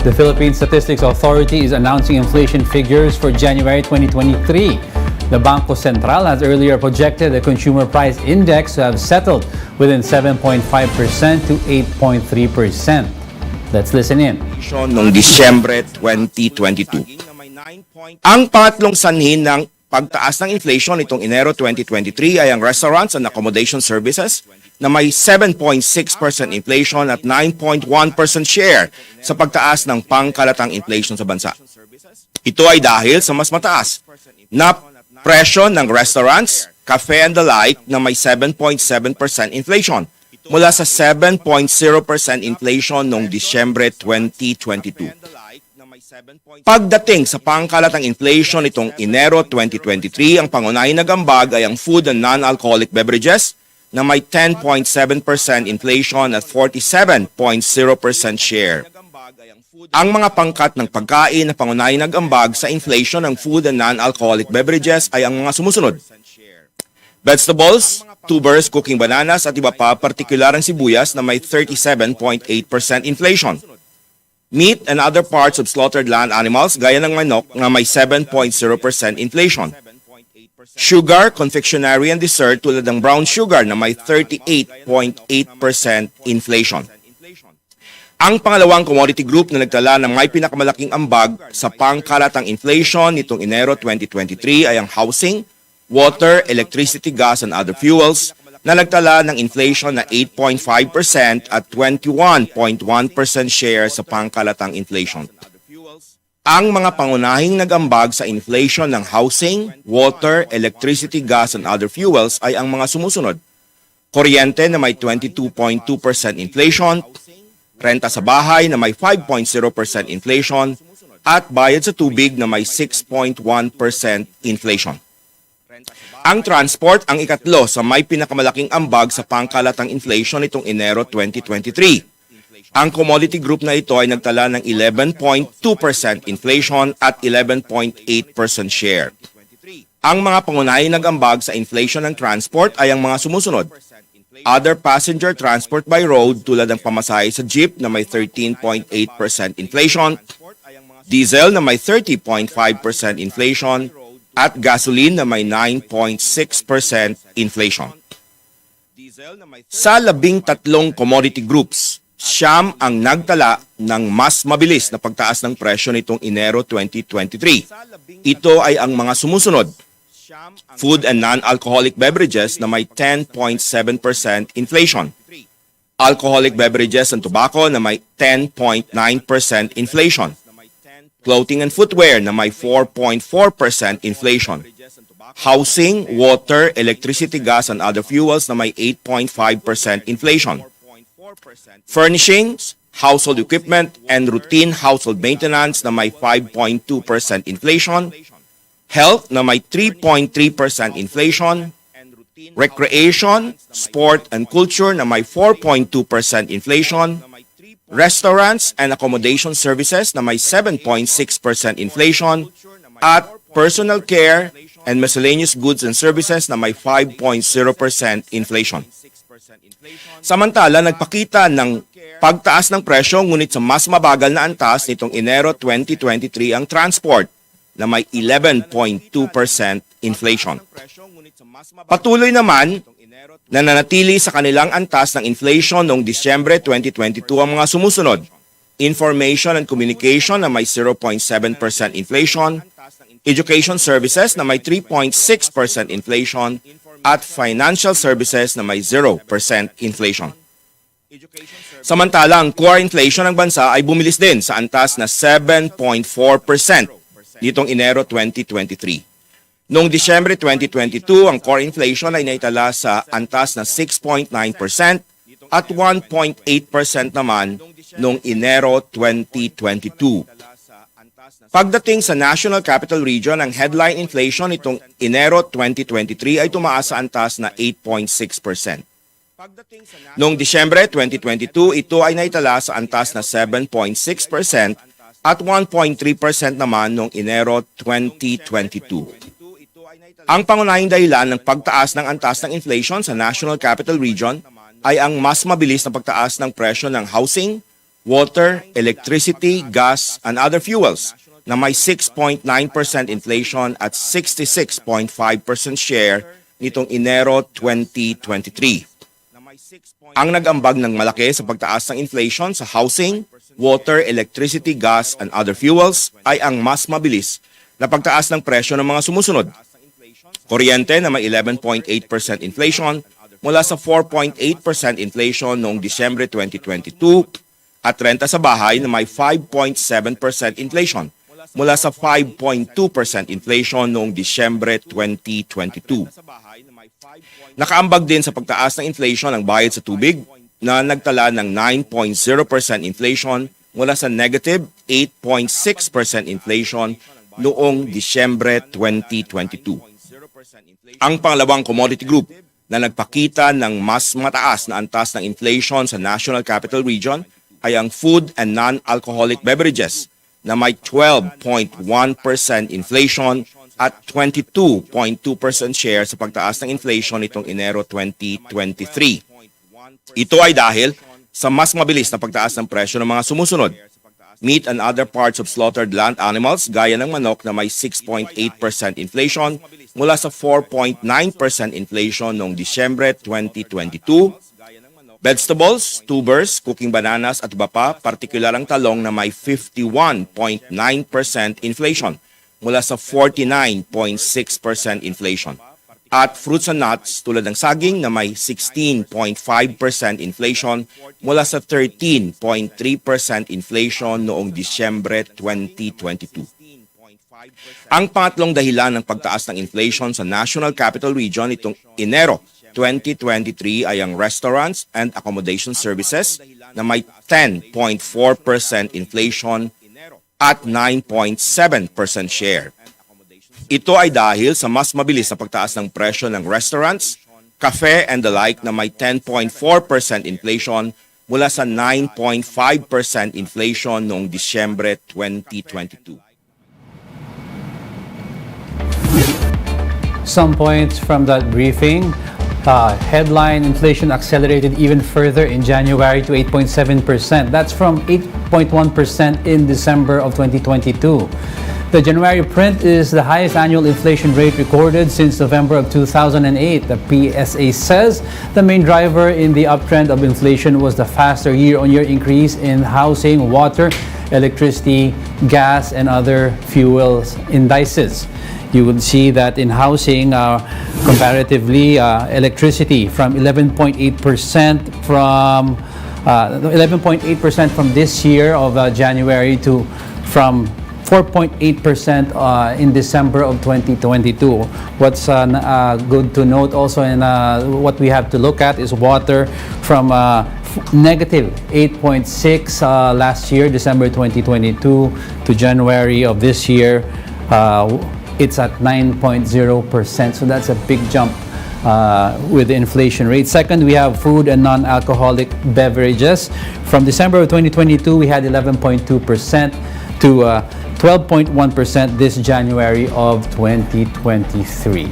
The Philippine Statistics Authority is announcing inflation figures for January 2023. The Bangko Sentral has earlier projected the consumer price index to have settled within 7.5% to 8.3%. Let's listen in. Noong Disyembre 2022. Ang pangatlong sanhin ng pagtaas ng inflation nitong Enero 2023 ay ang restaurants and accommodation services na may 7.6% inflation at 9.1% share sa pagtaas ng pangkalatang inflation sa bansa. Ito ay dahil sa mas mataas na presyo ng restaurants, cafe and the like na may 7.7% inflation mula sa 7.0% inflation noong Disyembre 2022. Pagdating sa pangkalatang inflation nitong Enero 2023, ang pangunahing nagambag ay ang food and non-alcoholic beverages na may 10.7% inflation at 47.0% share. Ang mga pangkat ng pagkain na pangunahing nagambag sa inflation ng food and non-alcoholic beverages ay ang mga sumusunod: vegetables, tubers, cooking bananas at iba pa, partikular ang sibuyas na may 37.8% inflation. Meat and other parts of slaughtered land animals gaya ng manok na may 7.0% inflation. Sugar, confectionery and dessert tulad ng brown sugar na may 38.8% inflation. Ang pangalawang commodity group na nagtala ng may pinakamalaking ambag sa pangkalatang inflation nitong Enero 2023 ay ang housing, water, electricity, gas and other fuels na nagtala ng inflation na 8.5% at 21.1% share sa pangkalatang inflation. Ang mga pangunahing nagambag sa inflation ng housing, water, electricity, gas and other fuels ay ang mga sumusunod: kuryente na may 22.2% inflation, renta sa bahay na may 5.0% inflation, at bayad sa tubig na may 6.1% inflation. Ang transport ang ikatlo sa may pinakamalaking ambag sa pangkalatang inflation nitong Enero 2023. Ang commodity group na ito ay nagtala ng 11.2% inflation at 11.8% share. Ang mga pangunahing nagambag sa inflation ng transport ay ang mga sumusunod: other passenger transport by road tulad ng pamasahe sa jeep na may 13.8% inflation, diesel na may 30.5% inflation, at gasoline na may 9.6% inflation. Sa 13 commodity groups, 9 ang nagtala ng mas mabilis na pagtaas ng presyo nitong Enero 2023. Ito ay ang mga sumusunod: food and non-alcoholic beverages na may 10.7% inflation, alcoholic beverages and tobacco na may 10.9% inflation, clothing and footwear na may 4.4% inflation, housing, water, electricity, gas and other fuels na may 8.5% inflation, furnishings, household equipment and routine household maintenance na may 5.2% inflation, health na may 3.3% inflation, recreation, sport and culture na may 4.2% inflation, restaurants and accommodation services na may 7.6% inflation, at personal care and miscellaneous goods and services na may 5.0% inflation. Samantala, nagpakita ng pagtaas ng presyo ngunit sa mas mabagal na antas nitong Enero 2023 ang transport na may 11.2% inflation. Patuloy naman nananatili sa kanilang antas ng inflation noong Disyembre 2022 ang mga sumusunod: information and communication na may 0.7% inflation, education services na may 3.6% inflation, at financial services na may 0% inflation. Samantala, ang core inflation ng bansa ay bumilis din sa antas na 7.4% nitong Enero 2023. Noong Disyembre 2022, ang core inflation ay naitala sa antas na 6.9% at 1.8% naman noong Enero 2022. Pagdating sa National Capital Region, ang headline inflation nitong Enero 2023 ay tumaas sa antas na 8.6%. Noong Disyembre 2022, ito ay naitala sa antas na 7.6% at 1.3% naman noong Enero 2022. Ang pangunahing dahilan ng pagtaas ng antas ng inflation sa National Capital Region ay ang mas mabilis na pagtaas ng presyo ng housing, water, electricity, gas, and other fuels na may 6.9% inflation at 66.5% share nitong Enero 2023. Ang nag-ambag ng malaki sa pagtaas ng inflation sa housing, water, electricity, gas, and other fuels ay ang mas mabilis na pagtaas ng presyo ng mga sumusunod. Kuryente na may 11.8% inflation mula sa 4.8% inflation noong Disyembre 2022 at renta sa bahay na may 5.7% inflation mula sa 5.2% inflation noong Disyembre 2022. Nakaambag din sa pagtaas ng inflation ang bayad sa tubig na nagtala ng 9.0% inflation mula sa negative 8.6% inflation noong Disyembre 2022. Ang pangalawang commodity group na nagpakita ng mas mataas na antas ng inflation sa National Capital Region ay ang food and non-alcoholic beverages na may 12.1% inflation at 22.2% share sa pagtaas ng inflation nitong Enero 2023. Ito ay dahil sa mas mabilis na pagtaas ng presyo ng mga sumusunod. Meat and other parts of slaughtered land animals gaya ng manok na may 6.8% inflation mula sa 4.9% inflation noong Disyembre 2022. Vegetables, tubers, cooking bananas at iba pa, partikular ang talong na may 51.9% inflation mula sa 49.6% inflation. At fruits and nuts tulad ng saging na may 16.5% inflation mula sa 13.3% inflation noong Disyembre 2022. Ang pangatlong dahilan ng pagtaas ng inflation sa National Capital Region itong Enero 2023 ay ang restaurants and accommodation services na may 10.4% inflation at 9.7% share. Ito ay dahil sa mas mabilis na pagtaas ng presyo ng restaurants, cafe and the like na may 10.4% inflation mula sa 9.5% inflation noong Disyembre 2022. Some points from that briefing. Headline inflation accelerated even further in January to 8.7%. That's from 8.1% in December of 2022. The January print is the highest annual inflation rate recorded since November of 2008. The PSA says the main driver in the uptrend of inflation was the faster year-on-year increase in housing, water, electricity, gas, and other fuels indices. You would see that in housing, comparatively, electricity from 11.8% from this year of January to from 4.8% in December of 2022. What's good to note also, and what we have to look at is water from negative 8.6 last year, December 2022, to January of this year. It's at 9.0%, so that's a big jump with the inflation rate. Second, we have food and non-alcoholic beverages. From December of 2022, we had 11.2% to 12.1% this January of 2023.